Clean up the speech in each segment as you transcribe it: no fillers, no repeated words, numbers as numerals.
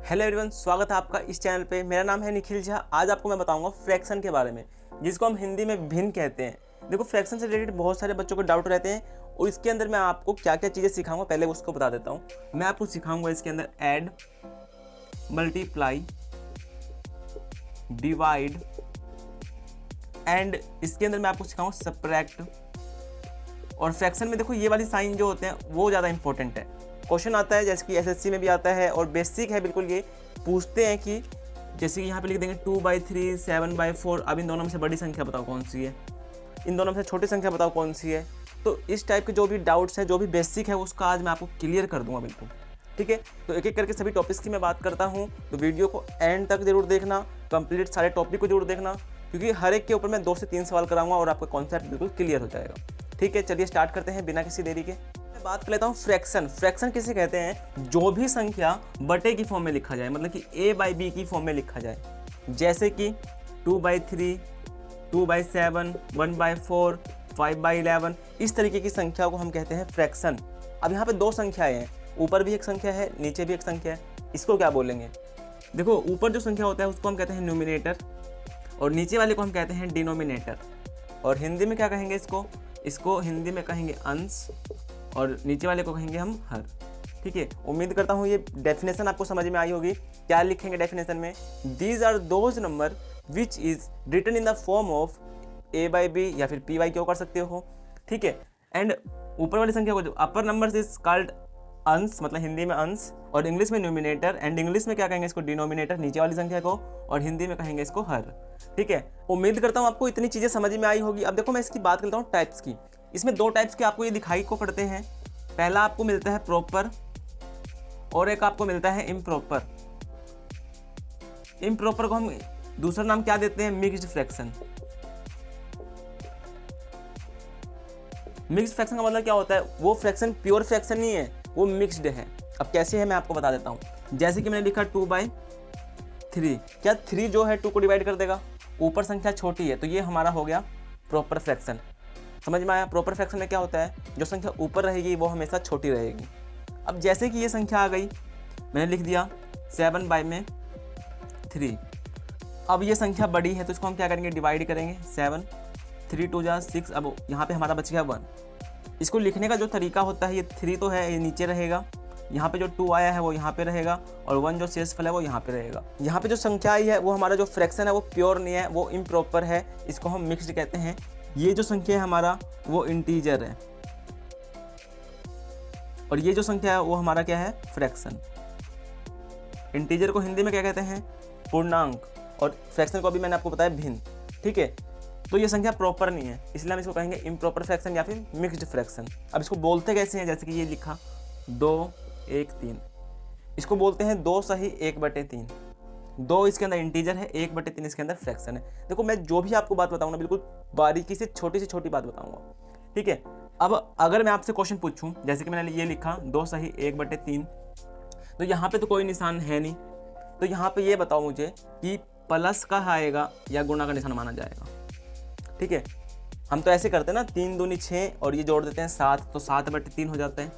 Hello everyone, स्वागत है आपका इस चैनल पे। मेरा नाम है निखिल झा। आज आपको मैं बताऊंगा फ्रैक्शन के बारे में, जिसको हम हिंदी में भिन्न कहते हैं। देखो, फ्रैक्शन से रिलेटेड बहुत सारे बच्चों को डाउट रहते हैं और इसके अंदर मैं आपको क्या क्या चीज़ें सिखाऊंगा पहले उसको बता देता हूँ। मैं आपको सिखाऊंगा इसके अंदर ऐड, मल्टीप्लाई, डिवाइड एंड इसके अंदर मैं आपको सिखाऊंगा सब्ट्रैक्ट। और फ्रैक्शन में देखो ये वाली साइन जो होते हैं वो ज़्यादा इंपॉर्टेंट है। क्वेश्चन आता है जैसे कि एसएससी में भी आता है और बेसिक है बिल्कुल। ये पूछते हैं कि जैसे कि यहाँ पे लिख देंगे 2/3, 7/4। अब इन दोनों में से बड़ी संख्या बताओ कौन सी है, इन दोनों में से छोटी संख्या बताओ कौन सी है। तो इस टाइप के जो भी डाउट्स हैं, जो भी बेसिक है, उसका आज मैं आपको क्लियर कर दूंगा बिल्कुल। ठीक है, तो एक एक करके सभी टॉपिक्स की मैं बात करता हूँ। तो वीडियो को एंड तक जरूर देखना, कंप्लीट सारे टॉपिक को जरूर देखना, क्योंकि हर एक के ऊपर मैं 2 से 3 सवाल कराऊंगा और आपका कॉन्सेप्ट बिल्कुल क्लियर हो जाएगा। ठीक है, चलिए स्टार्ट करते हैं बिना किसी देरी के। मैं बात कर लेता हूँ फ्रैक्शन। फ्रैक्शन किसे कहते हैं? जो भी संख्या बटे की फॉर्म में लिखा जाए, मतलब कि a/b की फॉर्म में लिखा जाए। जैसे कि 2/3, 2/7, 1/4, 5/11, इस तरीके की संख्या को हम कहते हैं फ्रैक्शन। अब यहाँ पे 2 संख्याएं हैं, ऊपर भी एक संख्या है, नीचे भी एक संख्या है। इसको क्या बोलेंगे? देखो, ऊपर जो संख्या होता है उसको हम कहते हैं न्यूमिनेटर और नीचे वाले को हम कहते हैं डिनोमिनेटर। और हिंदी में क्या कहेंगे इसको हिंदी में कहेंगे अंश और नीचे वाले को कहेंगे हम हर। ठीक है, उम्मीद करता हूँ ये डेफिनेशन आपको समझ में आई होगी। क्या लिखेंगे डेफिनेशन में? These are those number which is written in the form of a/b या फिर py क्यों कर सकते हो। ठीक है, एंड ऊपर वाली संख्या को जो अपर नंबर इज कॉल्ड अंश, मतलब हिंदी में अंश, और इंग्लिश में न्यूमिनेटर, एंड इंग्लिश में क्या कहेंगे इसको? डिनोमिनेटर, नीचे वाली संख्या को, और हिंदी में कहेंगे इसको हर। ठीक है, उम्मीद करता हूँ आपको इतनी चीज़ें समझ में आई होगी। अब देखो, मैं इसकी बात करता हूँ टाइप्स की। इसमें 2 टाइप्स के आपको ये दिखाई को पड़ते हैं। पहला आपको मिलता है प्रॉपर और एक आपको मिलता है इम्प्रॉपर। इम्प्रॉपर को हम दूसरा नाम क्या देते हैं? Mixed fraction. मिक्स्ड फ्रैक्शन का मतलब क्या होता है? वो फ्रैक्शन प्योर फ्रैक्शन नहीं है, वो मिक्स्ड है। अब कैसे है मैं आपको बता देता हूँ। जैसे कि मैंने लिखा 2/3, क्या 3 जो है 2 को डिवाइड कर देगा? ऊपर संख्या छोटी है तो ये हमारा हो गया प्रॉपर फ्रैक्शन। समझ में आया? प्रॉपर फ्रैक्शन में क्या होता है? जो संख्या ऊपर रहेगी वो हमेशा छोटी रहेगी। अब जैसे कि ये संख्या आ गई, मैंने लिख दिया 7/3। अब ये संख्या बड़ी है तो इसको हम क्या करेंगे? डिवाइड करेंगे। 7, 3 2 जा 6। अब यहाँ पे हमारा बच गया 1। इसको लिखने का जो तरीका होता है, ये 3 तो है, ये नीचे रहेगा, यहाँ पे जो 2 आया है वो यहाँ पे रहेगा, और 1 जो शेषफल है वो यहाँ पे रहेगा। यहाँ पे जो संख्या आई है वो हमारा जो फ्रैक्शन है वो प्योर नहीं है, वो इम्प्रॉपर है, इसको हम मिक्स्ड कहते हैं। ये जो संख्या है हमारा वो इंटीजर है, और ये जो संख्या है वो हमारा क्या है? फ्रैक्शन। इंटीजर को हिंदी में क्या कहते हैं? पूर्णांक, और फ्रैक्शन को अभी मैंने आपको बताया भिन्न। ठीक है, तो ये संख्या प्रॉपर नहीं है, इसलिए हम इसको कहेंगे इम्प्रॉपर फ्रैक्शन या फिर मिक्स्ड फ्रैक्शन। अब इसको बोलते कैसे हैं? जैसे कि ये लिखा 2, 1, 3, इसको बोलते हैं 2 सही 1/3। 2 इसके अंदर इंटीजर है, 1/3 इसके अंदर फ्रैक्शन है। देखो, मैं जो भी आपको बात बताऊंगा बिल्कुल बारीकी से छोटी बात बताऊंगा। ठीक है, अब अगर मैं आपसे क्वेश्चन पूछूं, जैसे कि मैंने ये लिखा 2 सही 1/3, तो यहाँ पे तो कोई निशान है नहीं, तो यहाँ पे ये बताओ मुझे कि प्लस का आएगा या गुणा का निशान माना जाएगा। ठीक है, हम तो ऐसे करते हैं ना, 3 दूनी 6 और ये जोड़ देते हैं 7, तो 7/3 हो जाता है।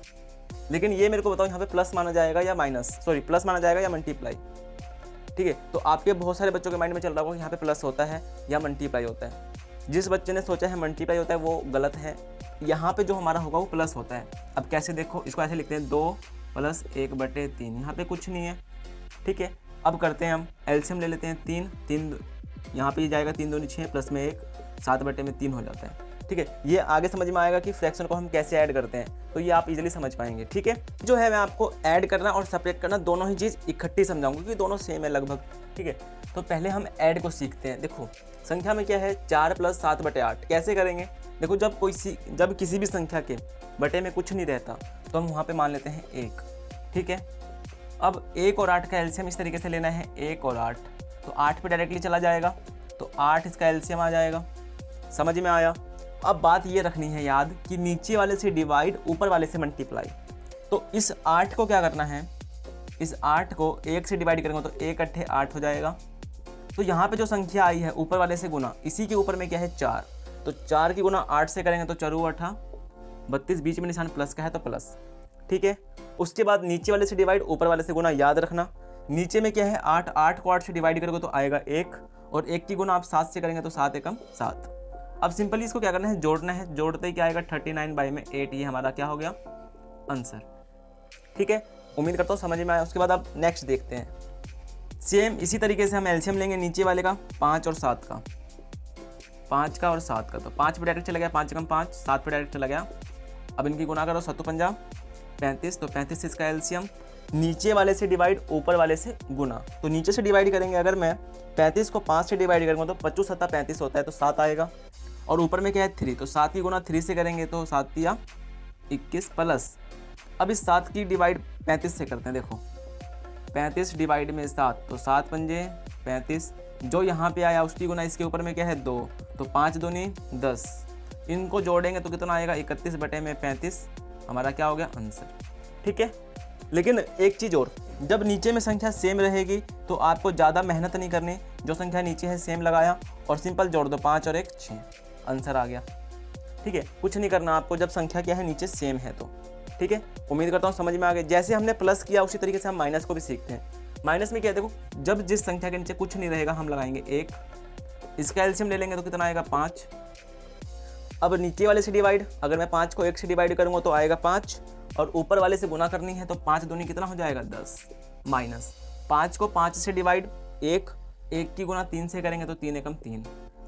लेकिन ये मेरे को बताओ यहाँ पे प्लस माना जाएगा या प्लस माना जाएगा या मल्टीप्लाई। ठीक है, तो आपके बहुत सारे बच्चों के माइंड में चल रहा होगा कि यहाँ पे प्लस होता है या मल्टीप्लाई होता है। जिस बच्चे ने सोचा है मल्टीप्लाई होता है वो गलत है। यहाँ पे जो हमारा होगा वो प्लस होता है। अब कैसे? देखो, इसको ऐसे लिखते हैं 2 + 1/3, यहाँ पे कुछ नहीं है। ठीक है, अब करते हैं हम एलसीएम ले लेते हैं। 3 यहाँ पे जाएगा, 3 दूनी 6 प्लस में 1, 7/3 हो जाता है। ठीक है, ये आगे समझ में आएगा कि फ्रैक्शन को हम कैसे ऐड करते हैं, तो ये आप इजीली समझ पाएंगे। ठीक है, जो है मैं आपको ऐड करना और सेपरेट करना दोनों ही चीज़ इकट्ठी समझाऊंगा, क्योंकि दोनों सेम है लगभग। ठीक है, तो पहले हम ऐड को सीखते हैं। देखो, संख्या में क्या है? 4 + 7/8। कैसे करेंगे? देखो, जब किसी भी संख्या के बटे में कुछ नहीं रहता तो हम वहाँ पे मान लेते हैं 1। ठीक है, अब 1 और 8 का एलसीएम इस तरीके से लेना है, 1 और 8, तो 8 पे डायरेक्टली चला जाएगा, तो 8 इसका एलसीएम आ जाएगा। समझ में आया? अब बात ये रखनी है याद कि नीचे वाले से डिवाइड, ऊपर वाले से मल्टीप्लाई। तो इस 8 को क्या करना है? इस 8 को 1 से डिवाइड करेंगे तो 1 × 8 हो जाएगा। तो यहाँ पे जो संख्या आई है ऊपर वाले से गुना, इसी के ऊपर में क्या है? 4, तो 4 की गुना 8 से करेंगे तो 4 × 8 32, बीच में निशान प्लस का है तो प्लस। ठीक है, उसके बाद नीचे वाले से डिवाइड, ऊपर वाले से गुना। याद रखना नीचे में क्या है 8, 8 को 8 से डिवाइड करोगे तो आएगा 1, और 1 की गुना आप 7 से करेंगे तो 7 एकम 7। अब सिंपली इसको क्या करना है, जोड़ना है। जोड़ते ही क्या आएगा 39/8, ये हमारा क्या हो गया आंसर। ठीक है, उम्मीद करता हूँ समझ में आया। उसके बाद आप नेक्स्ट देखते हैं। सेम इसी तरीके से हम एलसीएम लेंगे नीचे वाले का 5 और 7 का, 5 का और 7 का। तो 5 पे डायरेक्ट चला गया, 5 एकम 5, 7 पे डायरेक्ट चला गया। अब इनकी गुना करो, 7 पंजा 35, तो 35 से इसका एलसीएम। नीचे वाले से डिवाइड, ऊपर वाले से गुना। तो नीचे से डिवाइड करेंगे, अगर मैं 35 को 5 से डिवाइड करूँगा तो 25 7 35 होता है, तो 7 आएगा। और ऊपर में क्या है 3, तो 7 की गुना 3 से करेंगे तो 7 या 21 प्लस। अब इस 7 की डिवाइड 35 से करते हैं। देखो 35 डिवाइड में 7, तो 7 पंजे 35, जो यहाँ पे आया उसकी गुना इसके ऊपर में क्या है 2, तो 5 दूनी 10। इनको जोड़ेंगे तो कितना आएगा 31/35, हमारा क्या हो गया आंसर। ठीक है, लेकिन एक चीज़ और, जब नीचे में संख्या सेम रहेगी तो आपको ज़्यादा मेहनत नहीं करनी। जो संख्या नीचे है सेम लगाया और सिंपल जोड़ दो, 5 और 1 6, आंसर आ गया। ठीक है, कुछ नहीं करना आपको जब संख्या क्या है नीचे सेम है तो। ठीक है, उम्मीद करता हूँ समझ में आ गया। जैसे हमने प्लस किया उसी तरीके से हम माइनस को भी सीखते हैं। माइनस में क्या है, देखो जब जिस संख्या के नीचे कुछ नहीं रहेगा हम लगाएंगे 1, इसका एलसीएम ले लेंगे तो कितना आएगा 5। अब नीचे वाले से डिवाइड, अगर मैं 5 को 1 से डिवाइड करूँगा तो आएगा 5, और ऊपर वाले से गुना करनी है तो 5 दूनी कितना हो जाएगा 10, माइनस 5 को 5 से डिवाइड 1, 1 की गुना 3 से करेंगे तो 3 एकम 3,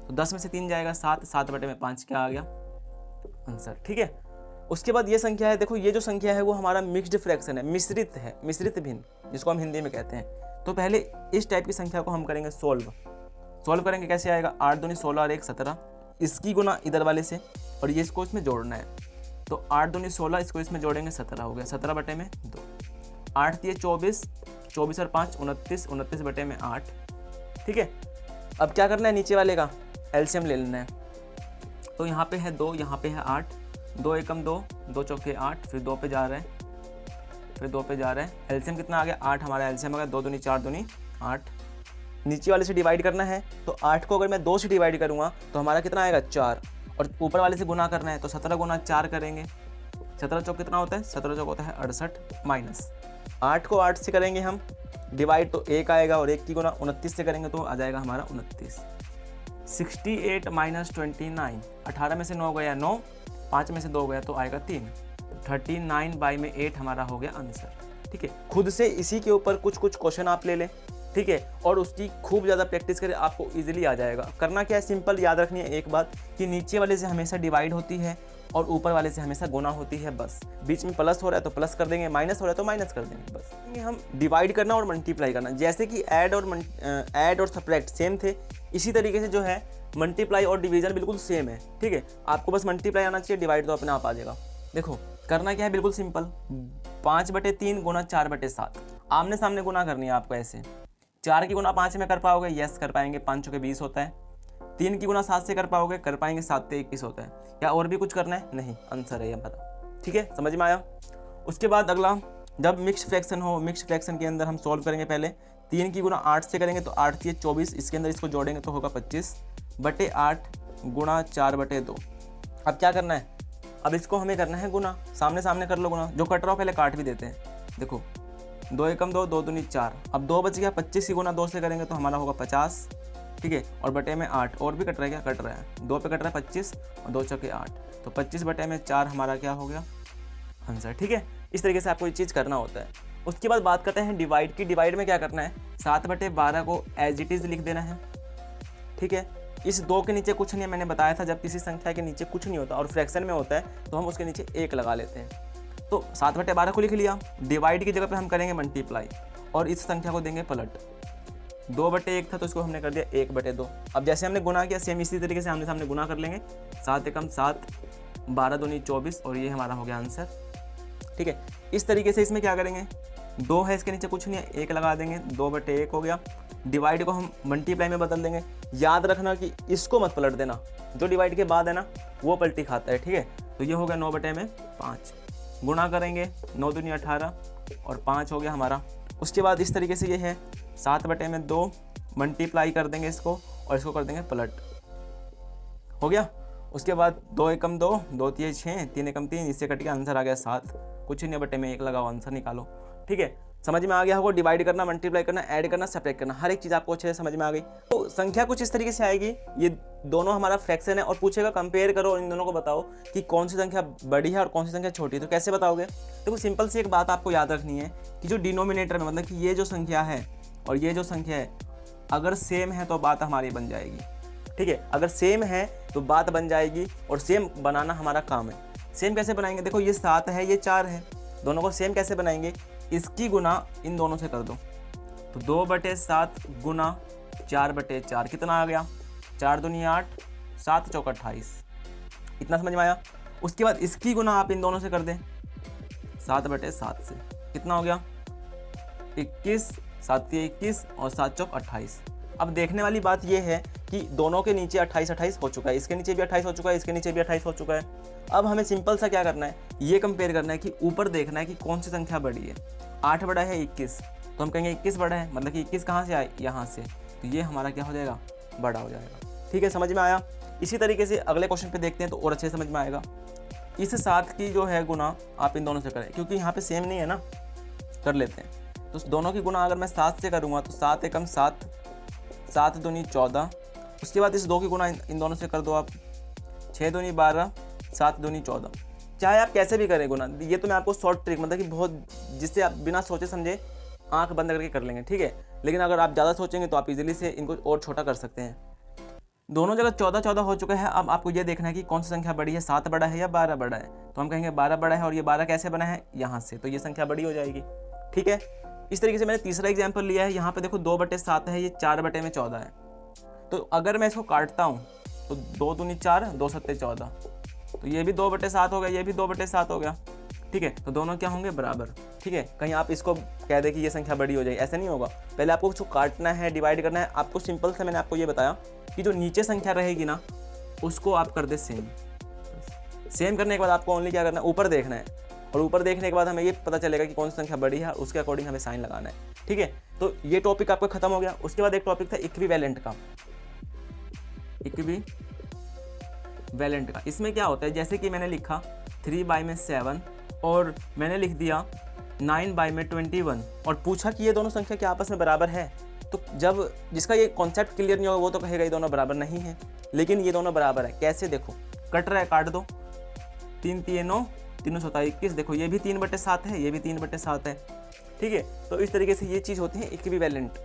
तो 10 में से 3 जाएगा 7, 7/5 क्या आ गया आंसर। ठीक है, उसके बाद ये संख्या है, देखो ये जो संख्या है वो हमारा मिक्स्ड फ्रैक्शन है, मिश्रित है, मिश्रित भिन्न जिसको हम हिंदी में कहते हैं। तो पहले इस टाइप की संख्या को हम करेंगे सॉल्व करेंगे। कैसे आएगा 8 दूनी 16 और 1 17, इसकी गुना इधर वाले से और ये इसको इसमें जोड़ना है। तो 8 दूनी 16, इसको इसमें जोड़ेंगे 17 हो गया, 17/2, 8 दिए 24, 24 और 5 29, 29/8। ठीक है, अब क्या करना है, नीचे वाले का एलसीएम ले लेना है। तो यहाँ पे है 2, यहाँ पे है 8, 2 एकम 2, 2 चौके 8, फिर 2 पे जा रहे हैं, फिर 2 पे जा रहे हैं। एलसीएम कितना आ गया 8, हमारा एलसीएम आ गया 2 दूनी 4 दूनी 8। नीचे वाले से डिवाइड करना है, तो 8 को अगर मैं 2 से डिवाइड करूँगा तो हमारा कितना आएगा 4, और ऊपर वाले से गुना करना है तो 17 गुना 4 करेंगे। 17 चौक कितना होता है, 17 चौक होता है 68, माइनस 8 को 8 से करेंगे हम डिवाइड तो 1 आएगा, और 1 की गुना 29 से करेंगे तो आ जाएगा हमारा 29। 68 - 29, 18 में से 9 गया 9, 5 में से 2 गया तो आएगा 3, 39/8 हमारा हो गया आंसर। ठीक है, खुद से इसी के ऊपर कुछ क्वेश्चन आप ले लें। ठीक है, और उसकी खूब ज़्यादा प्रैक्टिस करें, आपको इजीली आ जाएगा। करना क्या है, सिंपल याद रखनी है एक बात कि नीचे वाले से हमेशा डिवाइड होती है और ऊपर वाले से हमेशा गुना होती है, बस। बीच में प्लस हो रहा है तो प्लस कर देंगे, माइनस हो रहा है तो माइनस कर देंगे, बस। हम डिवाइड करना और मल्टीप्लाई करना, जैसे कि ऐड और सब्ट्रैक्ट सेम थे, इसी तरीके से जो है मल्टीप्लाई और डिवीजन बिल्कुल सेम है। ठीक है, आपको बस मल्टीप्लाई आना चाहिए, डिवाइड तो अपने आप आ जाएगा। देखो करना क्या है, बिल्कुल सिंपल, 5/3 गुना 4/7, आमने सामने गुना करनी है आपको। ऐसे 4 की गुना 5 में कर पाओगे, यस कर पाएंगे, 5 चौके 20 होता है। 3 की गुना 7 से कर पाओगे, कर पाएंगे, 7 से 21 होता है। या और भी कुछ करना है, नहीं, आंसर है ये हमारा। ठीक है, समझ में आया। उसके बाद अगला, जब मिक्स फ्रैक्शन हो, मिक्स फ्रैक्शन के अंदर हम सॉल्व करेंगे। पहले 3 की गुना 8 से करेंगे तो 8 3 24, इसके अंदर इसको जोड़ेंगे तो होगा 25/8 गुणा 4/2। अब क्या करना है, अब इसको हमें करना है गुना, सामने सामने कर लो गुना, जो कट रहा हो पहले काट भी देते हैं। देखो 2 एकम 2, 2 दूनी 4, अब 2 बच गया, 25 की गुना 2 से करेंगे तो हमारा होगा 50। ठीक है, और बटे में 8, और भी कट रहा है, क्या कट रहा है, 2 पे कट रहा है 25 और 2 चौके 8, तो 25/4 हमारा क्या हो गया आंसर। ठीक है, इस तरीके से आपको ये चीज़ करना होता है। उसके बाद बात करते हैं डिवाइड की। डिवाइड में क्या करना है, 7/12 को एज इट इज़ लिख देना है। ठीक है, इस 2 के नीचे कुछ नहीं है, मैंने बताया था जब किसी संख्या के नीचे कुछ नहीं होता और फ्रैक्शन में होता है तो हम उसके नीचे 1 लगा लेते हैं। तो 7/12 को लिख लिया, डिवाइड की जगह पे हम करेंगे मल्टीप्लाई और इस संख्या को देंगे पलट। 2/1 था तो इसको हमने कर दिया 1/2। अब जैसे हमने गुना किया सेम इसी तरीके से हमने सामने गुना कर लेंगे, 7 एकम 7, 12 दूनी 24, और ये हमारा हो गया आंसर। ठीक है, इस तरीके से इसमें क्या करेंगे, 2 है इसके नीचे कुछ नहीं है, 1 लगा देंगे, 2/1 हो गया। डिवाइड को हम मल्टीप्लाई में बदल देंगे। याद रखना कि इसको मत पलट देना, जो डिवाइड के बाद है ना वो पलटी खाता है। ठीक है, तो ये हो गया 9/5। गुणा करेंगे, 9 दूनी 18 और 5 हो गया हमारा। उसके बाद इस तरीके से ये है 7/2, मल्टीप्लाई कर देंगे इसको और इसको कर देंगे पलट, हो गया। उसके बाद 2 एकम 2, 2 तिये 6, 3 एकम 3, इससे कट के आंसर आ गया 7। कुछ नहीं, बटे में 1 लगाओ, आंसर निकालो। ठीक है, समझ में आ गया होगा, डिवाइड करना, मल्टीप्लाई करना, ऐड करना, सब्ट्रैक्ट करना, हर एक चीज़ आपको अच्छे से समझ में आ गई। तो संख्या कुछ इस तरीके से आएगी, ये दोनों हमारा फ्रैक्शन है और पूछेगा कंपेयर करो, इन दोनों को बताओ कि कौन सी संख्या बड़ी है और कौन सी संख्या छोटी है। तो कैसे बताओगे? देखो सिंपल सी एक बात आपको याद रखनी है कि जो डिनोमिनेटर में, मतलब कि ये जो संख्या है और ये जो संख्या है, अगर सेम है तो बात हमारी बन जाएगी। ठीक है, अगर सेम है तो बात बन जाएगी और सेम बनाना हमारा काम है। सेम कैसे बनाएंगे? देखो ये 7 है, ये 4 है, दोनों को सेम कैसे बनाएंगे? इसकी गुना इन दोनों से कर दो, तो 2/7 गुना 4/4 कितना आ गया? 4 दूनी 8, 7 चौका 28। इतना समझ में आया? उसके बाद इसकी गुना आप इन दोनों से कर दें 7/7 से, कितना हो गया? 21, 7 21 और 7 चौक 28। अब देखने वाली बात यह है कि दोनों के नीचे 28 हो चुका है, इसके नीचे भी 28 हो चुका है, इसके नीचे भी 28 हो चुका है। अब हमें सिंपल सा क्या करना है, ये कंपेयर करना है कि ऊपर देखना है कि कौन सी संख्या बड़ी है। 8 बड़ा है 21, तो हम कहेंगे 21 बड़ा है, मतलब कि 21 कहाँ से आए? यहाँ से, तो ये हमारा क्या हो जाएगा? बड़ा हो जाएगा। ठीक है, समझ में आया? इसी तरीके से अगले क्वेश्चन पे देखते हैं तो और अच्छे से समझ में आएगा। इस 7 की जो है गुना आप इन दोनों से करें, क्योंकि यहाँ पे सेम नहीं है ना, कर लेते हैं। तो दोनों की गुना अगर मैं 7 से करूँगा तो 7 एकम 7, 7 दूनी 14। उसके बाद इस 2 की गुना इन दोनों से कर दो आप, 6 दूनी 12, 7 दूनी 14। चाहे आप कैसे भी करें गुना, ये तो मैं आपको शॉर्ट ट्रिक, मतलब कि बहुत, जिससे आप बिना सोचे समझे आंख बंद करके कर लेंगे। ठीक है, लेकिन अगर आप ज़्यादा सोचेंगे तो आप इजीली से इनको और छोटा कर सकते हैं। दोनों जगह 14 हो चुका है। अब आपको ये देखना है कि कौन सी संख्या बड़ी है, 7 बड़ा है या 12 बड़ा है। तो हम कहेंगे 12 बड़ा है, और ये 12 कैसे बना है? यहाँ से, तो ये संख्या बड़ी हो जाएगी। ठीक है, इस तरीके से मैंने तीसरा एग्जाम्पल लिया है। यहाँ पे देखो 2/7 है, ये 4/14 है। तो अगर मैं इसको काटता हूँ तो 2 दूनी 4, 2 सत्ते 14, तो ये भी 2/7 हो गया, ये भी 2/7 हो गया। ठीक है, तो दोनों क्या होंगे? बराबर। ठीक है, कहीं आप इसको कह दें कि ये संख्या बड़ी हो जाएगी, ऐसा नहीं होगा। पहले आपको इसको काटना है, डिवाइड करना है। आपको सिंपल से मैंने आपको ये बताया कि जो नीचे संख्या रहेगी ना, उसको आप कर दे सेम। सेम करने के बाद आपको ओनली क्या करना है? ऊपर देखना है, और ऊपर देखने के बाद हमें ये पता चलेगा कि कौन सी संख्या बड़ी है, उसके अकॉर्डिंग हमें साइन लगाना है। ठीक है, तो ये टॉपिक आपका खत्म हो गया। उसके बाद एक टॉपिक था इक्विवेलेंट का। इक्विवेलेंट का इसमें क्या होता है? जैसे कि मैंने लिखा 3/7 और मैंने लिख दिया 9/21 और पूछा कि ये दोनों संख्या क्या आपस में बराबर है। तो जब जिसका ये कॉन्सेप्ट क्लियर नहीं होगा वो तो कहेगा ये दोनों बराबर नहीं है, लेकिन ये दोनों बराबर है। कैसे? देखो, कट रहा है, काट दो। 3 3 9, 3 7 21। देखो ये भी 3/7 है, ये भी 3/7 है। ठीक है, तो इस तरीके से ये चीज़ होती है इक्विवेलेंट।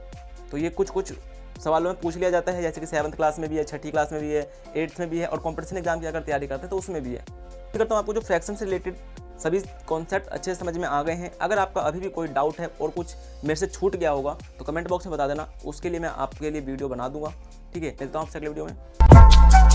तो ये कुछ सवालों में पूछ लिया जाता है, जैसे कि 7th क्लास में भी है, 6ठी क्लास में भी है, 8th में भी है, और कॉम्पिटिशन एग्जाम की अगर तैयारी करते हैं तो उसमें भी है। तो करता हूँ आपको जो फ्रैक्शन से रिलेटेड सभी कॉन्सेप्ट अच्छे से समझ में आ गए हैं। अगर आपका अभी भी कोई डाउट है और कुछ मेरे से छूट गया होगा तो कमेंट बॉक्स में बता देना, उसके लिए मैं आपके लिए वीडियो बना दूंगा। ठीक है, मिलता हूँ आपसे अगले वीडियो में।